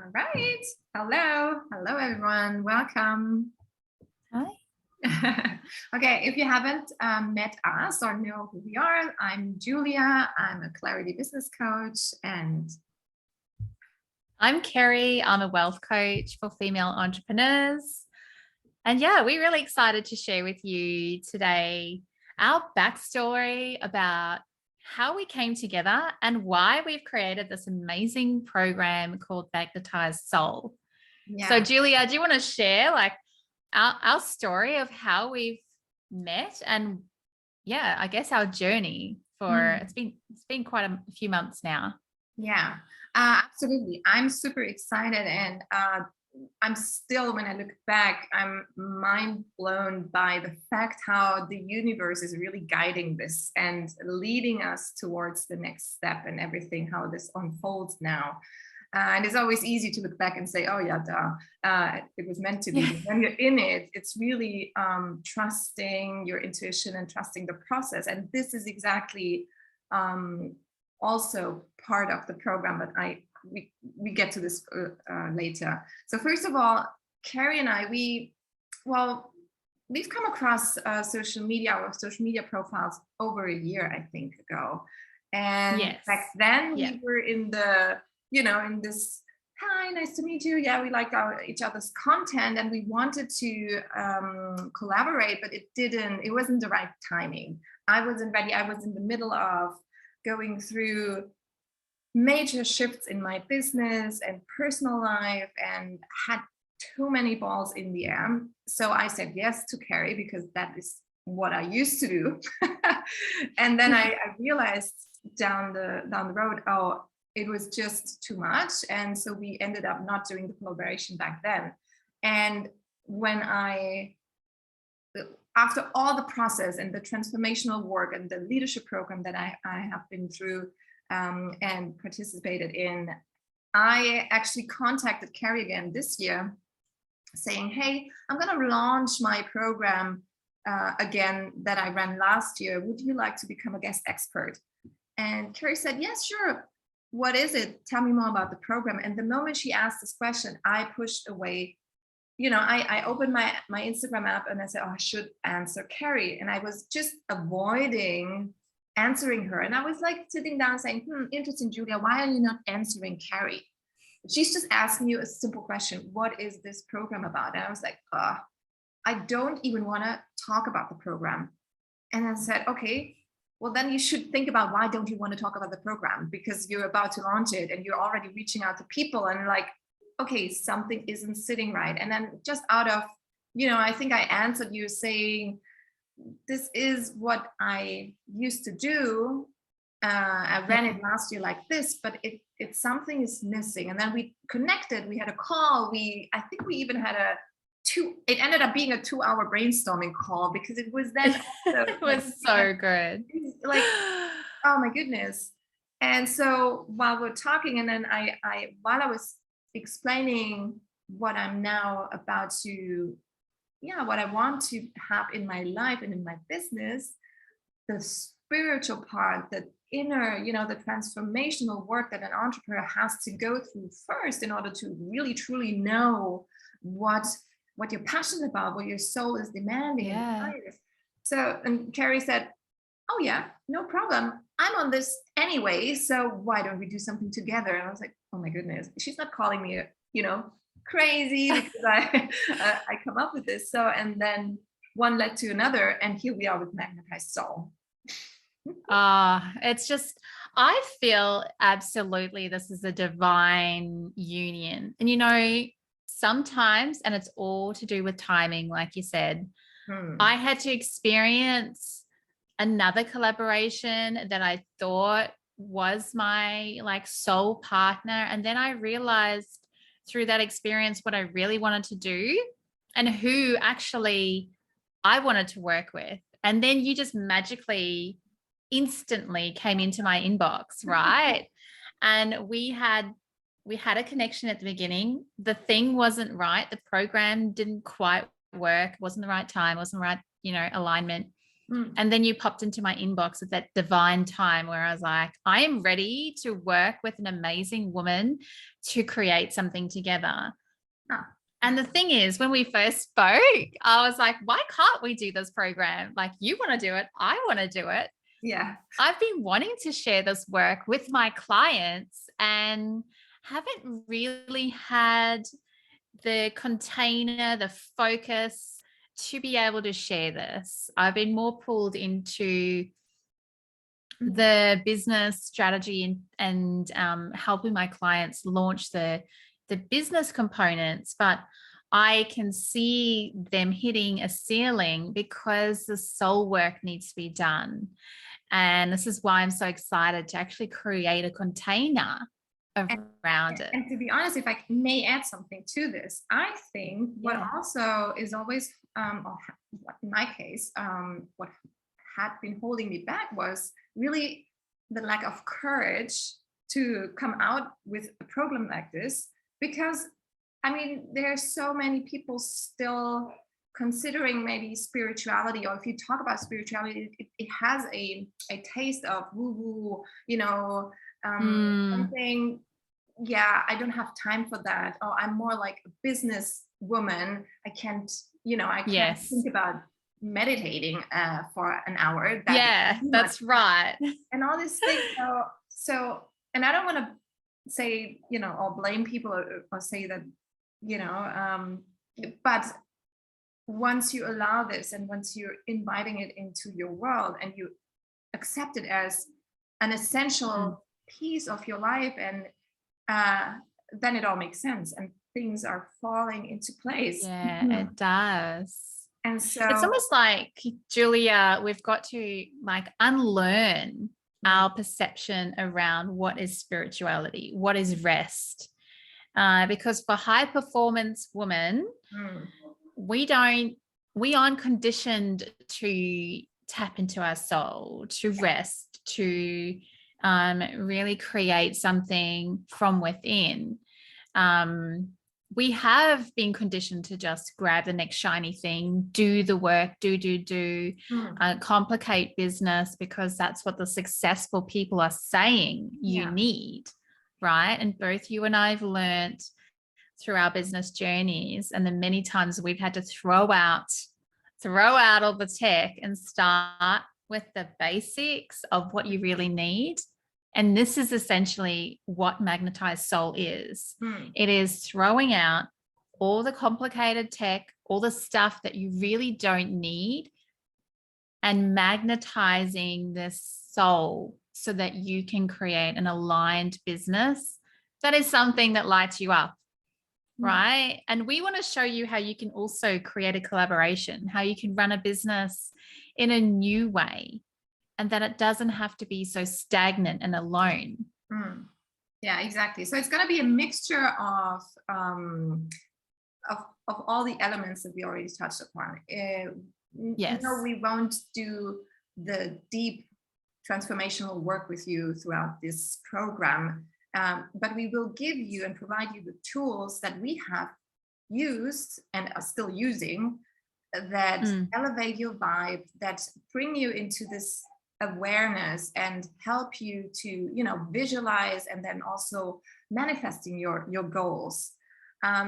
All right. Hello. Hello, everyone. Welcome. Hi. Okay, if you haven't met us or know who we are, I'm Julia. I'm a clarity business coach, and I'm Kerry. I'm a wealth coach for female entrepreneurs. And yeah, we're really excited to share with you today our backstory about how we came together and why we've created this amazing program called Magnetized Soul. yeah. So Julia, do you want to share like our story of how we've met and yeah, I guess our journey for it's been quite a few months now. Yeah, absolutely. I'm super excited, and I'm still, when I look back, I'm mind blown by the fact how the universe is really guiding this and leading us towards the next step and everything, how this unfolds now. And it's always easy to look back and say, oh yeah, duh, it was meant to be. But when you're in it, it's really trusting your intuition and trusting the process. And this is exactly also part of the program, but we get to this later. So first of all, Kerry and I, we've come across social media or social media profiles over a year, I think, ago. And Yes. back then we were in the, in this, hi, nice to meet you. Yeah, we liked each other's content and we wanted to collaborate, but it wasn't the right timing. I wasn't ready. I was in the middle of going through major shifts in my business and personal life and had too many balls in the air. So I said yes to Kerry because that is what I used to do. And then I realized down the road, oh, it was just too much. And so we ended up not doing the collaboration back then. And when after all the process and the transformational work and the leadership program that I have been through and participated in, I actually contacted Kerry again this year saying, hey, I'm going to launch my program again that I ran last year. Would you like to become a guest expert? And Kerry said, yes, sure. What is it? Tell me more about the program. And the moment she asked this question, I pushed away. I opened my Instagram app and I said, oh, I should answer Kerry. And I was just avoiding answering her. And I was like sitting down saying, interesting, Julia, why are you not answering Kerry? She's just asking you a simple question. What is this program about? And I was like, I don't even want to talk about the program. And I said, okay, well, then you should think about why don't you want to talk about the program? Because you're about to launch it and you're already reaching out to people and like, okay, something isn't sitting right. And then just out of, I think I answered you saying, this is what I used to do. I ran it last year like this, but it's something is missing. And then we connected, we had a call. I think we even had it ended up being a 2-hour brainstorming call because it was then also, it was so good. Like, oh my goodness. And so while we're talking, and then while I was explaining what I'm now about to, what I want to have in my life and in my business, the spiritual part, the inner, the transformational work that an entrepreneur has to go through first in order to really truly know what you're passionate about, what your soul is demanding. Yeah. So, and Kerry said, oh yeah, no problem. I'm on this anyway. So why don't we do something together? And I was like, oh my goodness, she's not calling me, crazy because I come up with this. So, and then one led to another. And here we are with Magnetized Soul. It's just, I feel absolutely this is a divine union. And sometimes, and it's all to do with timing, like you said, I had to experience another collaboration that I thought was my like soul partner. And then I realized through that experience what I really wanted to do and who actually I wanted to work with. And then you just magically instantly came into my inbox, right? And we had a connection at the beginning. The thing wasn't right. The program didn't quite work. Wasn't the right time. Wasn't the right, alignment. And then you popped into my inbox at that divine time where I was like, I am ready to work with an amazing woman to create something together. And the thing is, when we first spoke, I was like, why can't we do this program? Like, you want to do it. I want to do it. Yeah. I've been wanting to share this work with my clients and haven't really had the container, the focus to be able to share this. I've been more pulled into the business strategy and helping my clients launch the business components, but I can see them hitting a ceiling because the soul work needs to be done. And this is why I'm so excited to actually create a container around it. And to be honest, if I may add something to this, I think what also is always, or in my case, what had been holding me back was really the lack of courage to come out with a program like this. Because, I mean, there are so many people still considering maybe spirituality, or if you talk about spirituality, it has a taste of woo-woo, something, I don't have time for that. Or I'm more like a business woman. I can't think about meditating for an hour. That's right. And all these things. So, and I don't want to say, or blame people or say that, but once you allow this and once you're inviting it into your world and you accept it as an essential piece of your life, and then it all makes sense and things are falling into place. It does. And so it's almost like, Julia, we've got to like unlearn our perception around what is spirituality, what is rest. Because for high performance women, we aren't conditioned to tap into our soul, to rest, to really create something from within. We have been conditioned to just grab the next shiny thing, do the work, complicate business, because that's what the successful people are saying you need, right? And both you and I have learned through our business journeys, and the many times we've had to throw out all the tech and start with the basics of what you really need. And this is essentially what Magnetized Soul is. It is throwing out all the complicated tech, all the stuff that you really don't need, and magnetizing this soul so that you can create an aligned business that is something that lights you up, right? And we want to show you how you can also create a collaboration, how you can run a business in a new way, and that it doesn't have to be so stagnant and alone. Yeah, exactly. So it's going to be a mixture of all the elements that we already touched upon. We won't do the deep transformational work with you throughout this program, but we will give you and provide you the tools that we have used and are still using that elevate your vibe, that bring you into this awareness and help you to visualize and then also manifesting your goals.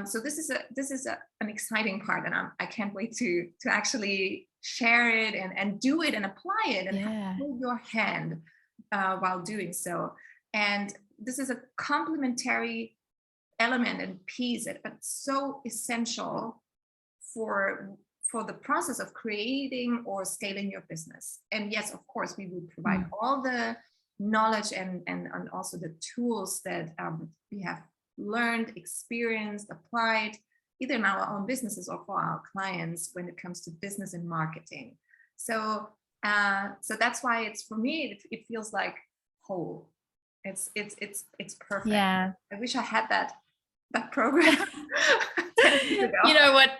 So this is an exciting part, and I can't wait to actually share it and do it and apply it and hold your hand while doing so. And this is a complementary element and piece but so essential for the process of creating or scaling your business. And yes, of course, we will provide all the knowledge and also the tools that we have learned, experienced, applied, either in our own businesses or for our clients when it comes to business and marketing. So that's why it's, for me, it feels like whole. It's perfect. Yeah. I wish I had that program. You know what?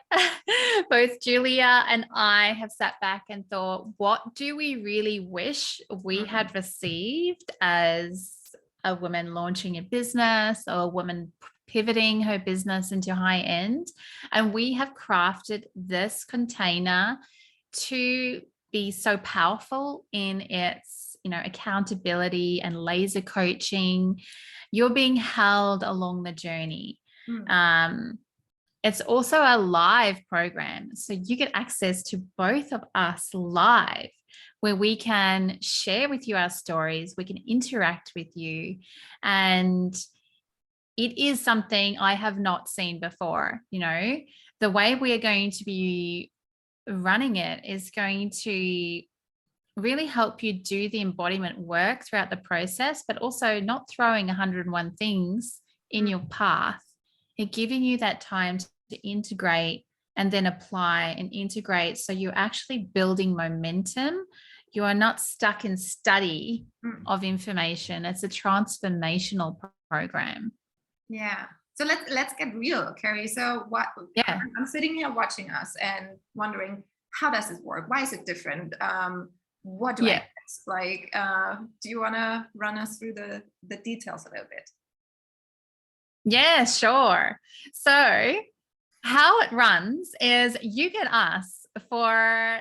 Both Julia and I have sat back and thought, what do we really wish we had received as a woman launching a business or a woman pivoting her business into high end? And we have crafted this container to be so powerful in its, accountability and laser coaching. You're being held along the journey. It's also a live program. So you get access to both of us live, where we can share with you our stories, we can interact with you. And it is something I have not seen before. The way we are going to be running it is going to really help you do the embodiment work throughout the process, but also not throwing 101 things in your path and giving you that time to integrate and then apply and integrate. So you're actually building momentum. You are not stuck in study of information. It's a transformational program. Yeah. So let's get real, Kerry. So I'm sitting here watching us and wondering, how does this work? Why is it different? What do I ask? Like, do you want to run us through the details a little bit? Yeah, sure. So how it runs is you get us for,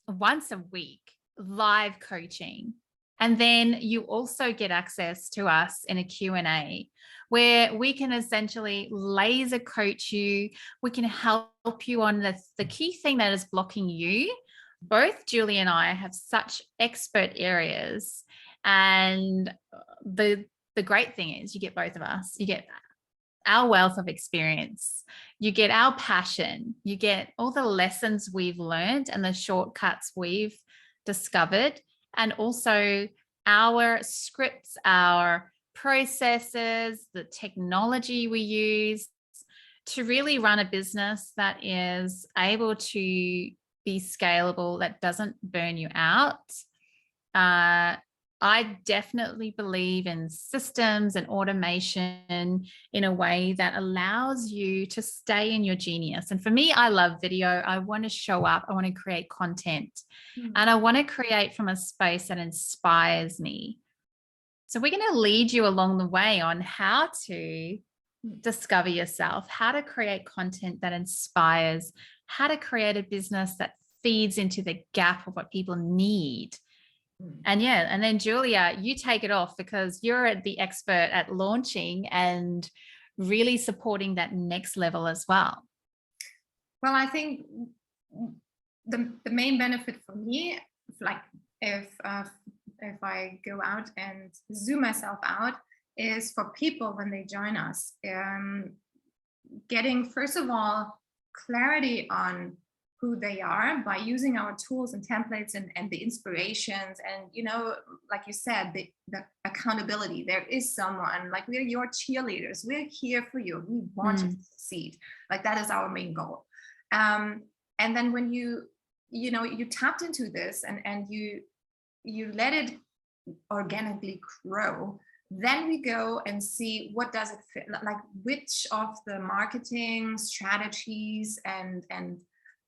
once a week live coaching. And then you also get access to us in a Q&A where we can essentially laser coach you. We can help you on the key thing that is blocking you. Both Julie and I have such expert areas. And the great thing is you get both of us. You get our wealth of experience. You get our passion. You get all the lessons we've learned and the shortcuts we've discovered. And also our scripts, our processes, the technology we use to really run a business that is able to be scalable, that doesn't burn you out. I definitely believe in systems and automation in a way that allows you to stay in your genius. And for me, I love video. I want to show up. I want to create content. And I want to create from a space that inspires me. So we're going to lead you along the way on how to discover yourself, how to create content that inspires, how to create a business that feeds into the gap of what people need. And then Julia, you take it off because you're the expert at launching and really supporting that next level as well. Well, I think the main benefit for me, like if I go out and zoom myself out, is for people when they join us, getting, first of all, clarity on who they are by using our tools and templates and the inspirations. And, like you said, the accountability. There is someone, like, we're your cheerleaders. We're here for you. We want you to succeed. Like, that is our main goal. And then when you tapped into this and you let it organically grow, then we go and see what does it fit, like which of the marketing strategies and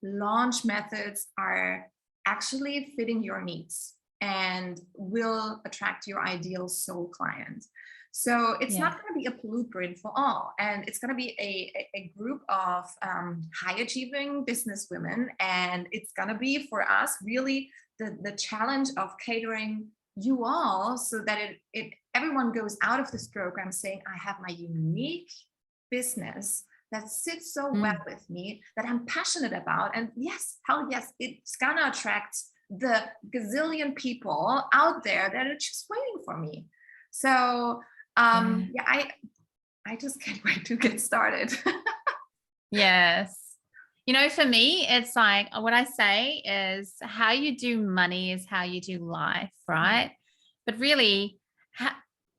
launch methods are actually fitting your needs and will attract your ideal soul client. So it's not going to be a blueprint for all, and it's going to be a group of high achieving business women, and it's going to be for us really the challenge of catering you all so that everyone goes out of this program saying, I have my unique business that sits so well with me, that I'm passionate about. And yes, hell yes, it's gonna attract the gazillion people out there that are just waiting for me. So I just can't wait to get started. Yes. For me, it's like what I say is how you do money is how you do life, right? But really,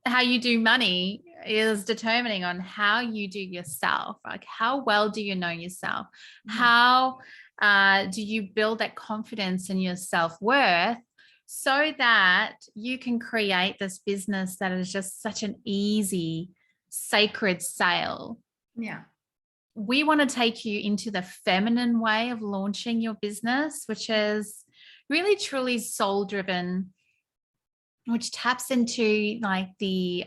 how you do money is determining on how you do yourself. Like, how well do you know yourself? How do you build that confidence in your self-worth so that you can create this business that is just such an easy, sacred sale? Yeah. We want to take you into the feminine way of launching your business, which is really, truly soul-driven, which taps into like the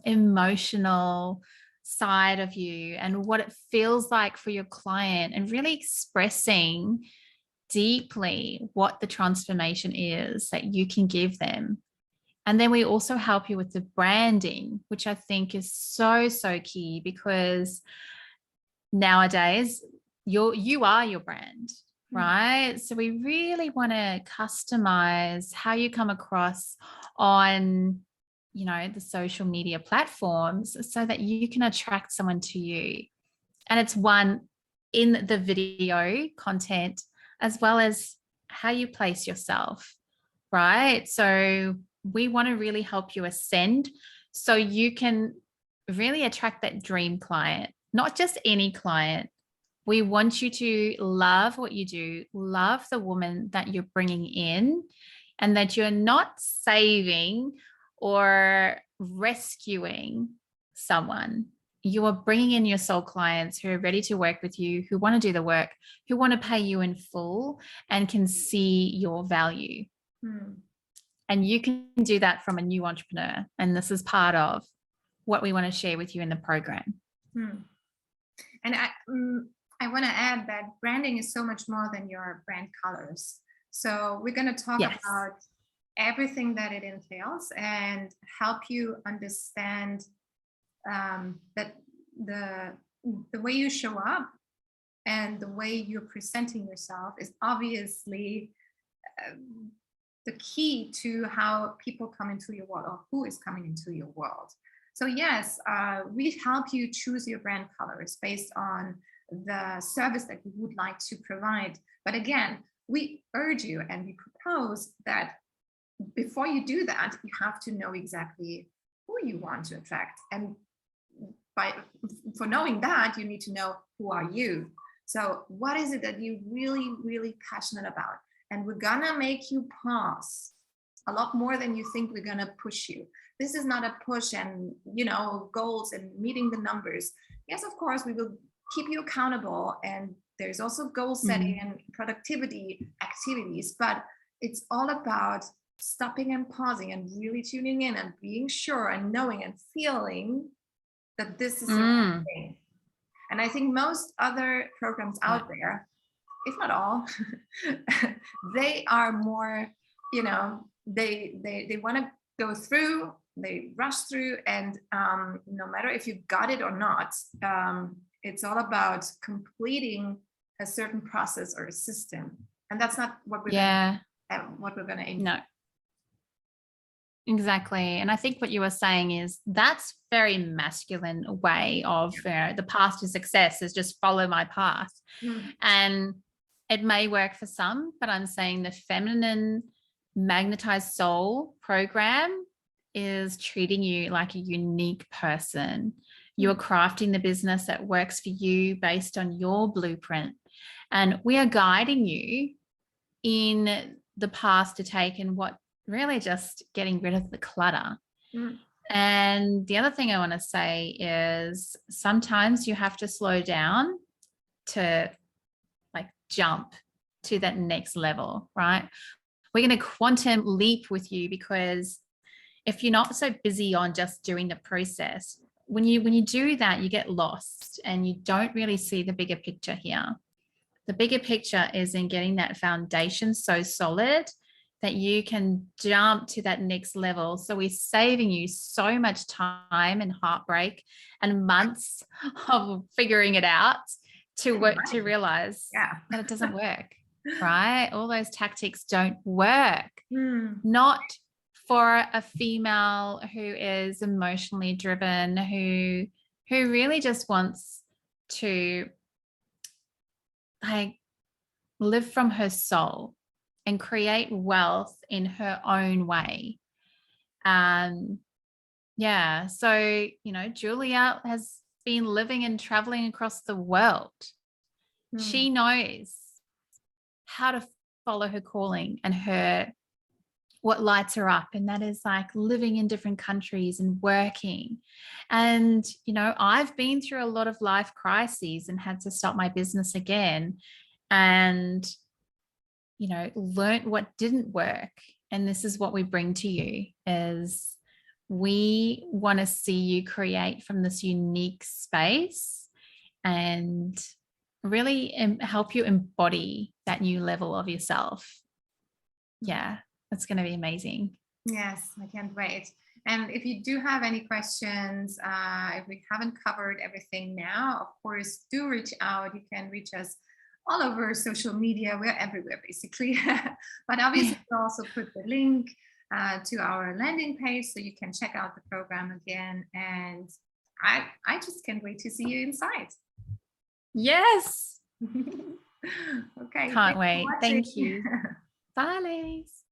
emotional side of you and what it feels like for your client, and really expressing deeply what the transformation is that you can give them. And then we also help you with the branding, which I think is so, so key, because nowadays you are your brand, right? So we really want to customize how you come across on, you know, the social media platforms so that you can attract someone to you. And it's one in the video content as well as how you place yourself, right? So we want to really help you ascend so you can really attract that dream client, not just any client. We want you to love what you do, love the woman that you're bringing in, and that you're not saving or rescuing someone. You are bringing in your soul clients who are ready to work with you, who want to do the work, who want to pay you in full and can see your value. And you can do that from a new entrepreneur. And this is part of what we want to share with you in the program. And I want to add that branding is so much more than your brand colors. So we're going to talk about everything that it entails and help you understand that the way you show up and the way you're presenting yourself is obviously the key to how people come into your world, or who is coming into your world. So yes, we help you choose your brand colors based on the service that you would like to provide. But again, we urge you and we propose that before you do that, you have to know exactly who you want to attract. And for knowing that, you need to know, who are you? So what is it that you're really, really passionate about? And we're gonna make you pause a lot more than you think we're gonna push you. This is not a push and, you know, goals and meeting the numbers. Yes, of course, we will keep you accountable, and there's also goal setting and productivity activities, but it's all about stopping and pausing and really tuning in and being sure and knowing and feeling that this is the right thing. And I think most other programs out there, if not all, they are more, you know, they want to go through, they rush through, and no matter if you got it or not, it's all about completing a certain process or a system, and that's not what we're going to aim. No, exactly. And I think what you were saying is that's very masculine way of the path to success is just follow my path, and it may work for some, but I'm saying the feminine magnetized soul program is treating you like a unique person. You're crafting the business that works for you based on your blueprint. And we are guiding you in the path to take and what really just getting rid of the clutter. And the other thing I want to say is sometimes you have to slow down to like jump to that next level, right? We're going to quantum leap with you, because if you're not so busy on just doing the process, when you do that, you get lost and you don't really see the bigger picture here. The bigger picture is in getting that foundation so solid that you can jump to that next level. So we're saving you so much time and heartbreak and months of figuring it out to work, to realize that it doesn't work, right? All those tactics don't work. Not for a female who is emotionally driven, who really just wants to like live from her soul and create wealth in her own way. So, you know, Julia has been living and traveling across the world. She knows how to follow her calling and what lights her up, and that is like living in different countries and working. And, you know, I've been through a lot of life crises and had to stop my business again and, you know, learned what didn't work. And this is what we bring to you, is we want to see you create from this unique space and really help you embody that new level of yourself. Yeah, that's going to be amazing. Yes, I can't wait. And if you do have any questions, if we haven't covered everything now, of course, do reach out. You can reach us all over social media. We're everywhere, basically. But obviously, we'll also put the link to our landing page so you can check out the program again. And I just can't wait to see you inside. Yes. Okay. Can't wait. Thank you. Bye. Bye, ladies.